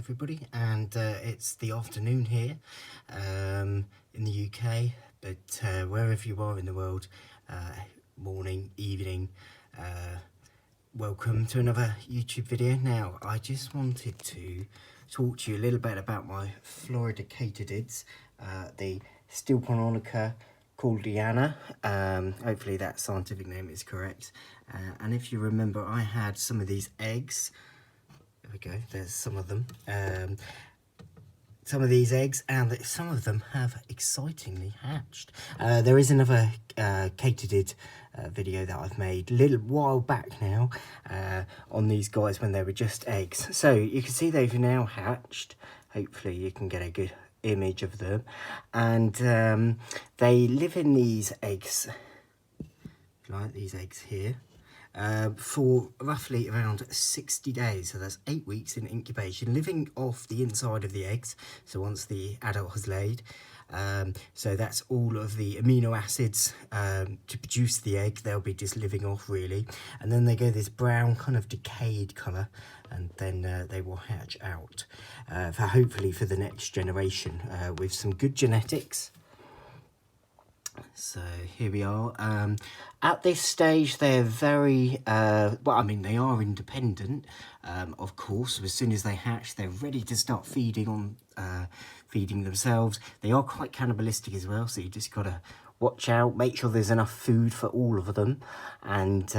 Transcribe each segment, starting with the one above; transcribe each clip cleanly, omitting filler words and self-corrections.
everybody, and it's the afternoon here in the UK, but wherever you are in the world, morning, evening, welcome to another YouTube video. Now, I just wanted to talk to you a little bit about my Florida Katydids, the Stilpononica caldiana. Hopefully that scientific name is correct. And if you remember, I had some of these eggs. There we go, there's some of them. Some of these eggs, and some of them have excitingly hatched. There is another Katydid video that I've made a little while back now on these guys when they were just eggs. So you can see they've now hatched. Hopefully you can get a good image of them. And they live in these eggs, like these eggs here, for roughly around 60 days. So that's 8 weeks in incubation, living off the inside of the eggs. So once the adult has laid, so that's all of the amino acids to produce the egg, they'll be just living off really. And then they go this brown kind of decayed colour, and then they will hatch out for hopefully for the next generation with some good genetics. So here we are. At this stage, they're very, well, I mean, they are independent, of course. So as soon as they hatch, they're ready to start feeding on, feeding themselves. They are quite cannibalistic as well, so you just got to watch out, make sure there's enough food for all of them. And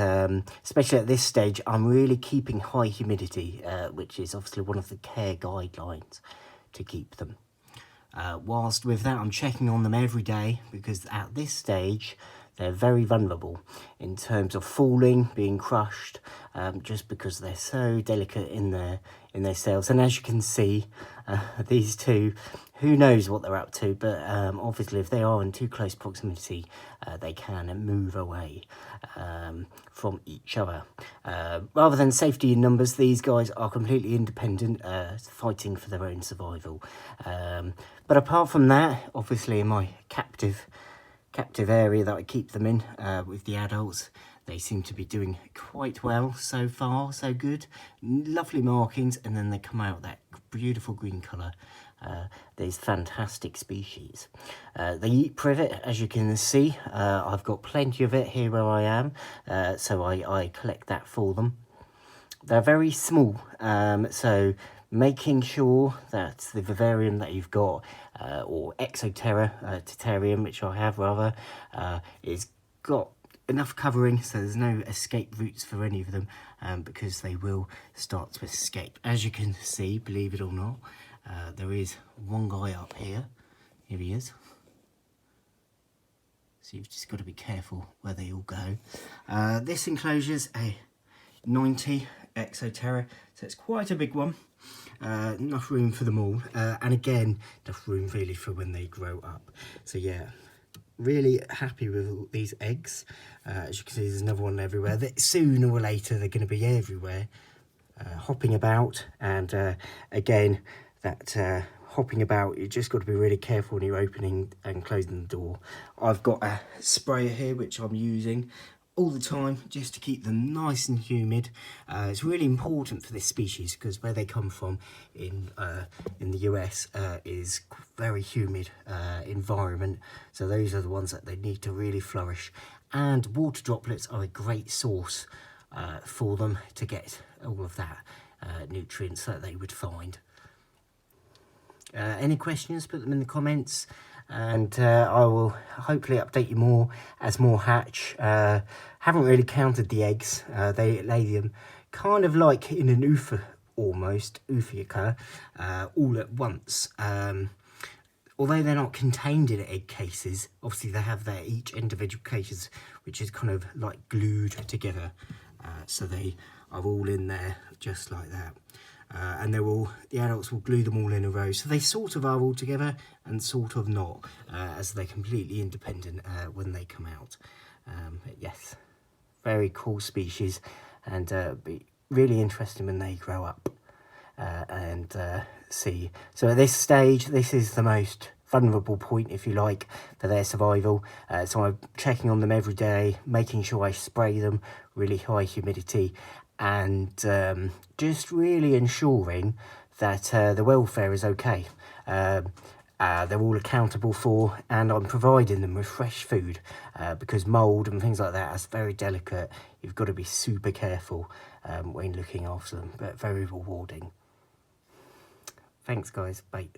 especially at this stage, I'm really keeping high humidity, which is obviously one of the care guidelines to keep them. Whilst with that, I'm checking on them every day, because at this stage they're very vulnerable in terms of falling, being crushed, just because they're so delicate in their cells. And as you can see, these two, who knows what they're up to, but obviously if they are in too close proximity, they can move away from each other. Rather than safety in numbers, these guys are completely independent, fighting for their own survival. But apart from that, obviously in my captive area that I keep them in with the adults, they seem to be doing quite well so far, so good. Lovely markings, and then they come out that beautiful green colour. These fantastic species. They eat privet, as you can see. I've got plenty of it here where I am, so I collect that for them. They're very small, so making sure that the vivarium that you've got, or Exoterra which I have rather, is got enough covering so there's no escape routes for any of them, because they will start to escape. As you can see, believe it or not, there is one guy up here. Here he is. So you've just got to be careful where they all go. This enclosure's a 90 Exoterra, so it's quite a big one. Enough room for them all, and again, enough room really for when they grow up. So yeah, really happy with all these eggs. As you can see, there's another one everywhere. Sooner or later, they're going to be everywhere, hopping about. And again, that hopping about, you just got to be really careful when you're opening and closing the door. I've got a sprayer here which I'm using all the time just to keep them nice and humid. It's really important for this species because where they come from in the US is very humid environment, so those are the ones that they need to really flourish. And water droplets are a great source for them to get all of that nutrients that they would find. Any questions, put them in the comments, and I will hopefully update you more as more hatch. Haven't really counted the eggs. They lay them kind of like in an oofa, almost oofiaca, all at once. Although they're not contained in egg cases, obviously they have their each individual cases, which is kind of like glued together. So they are all in there just like that. And the adults will glue them all in a row. So they sort of are all together and sort of not, as they're completely independent when they come out. Yes, very cool species, and be really interesting when they grow up and see. So at this stage, this is the most vulnerable point, if you like, for their survival. So I'm checking on them every day, making sure I spray them, really high humidity, and just really ensuring that the welfare is okay. They're all accountable for, and I'm providing them with fresh food because mould and things like that is very delicate. You've got to be super careful when looking after them, but very rewarding. Thanks guys, bye.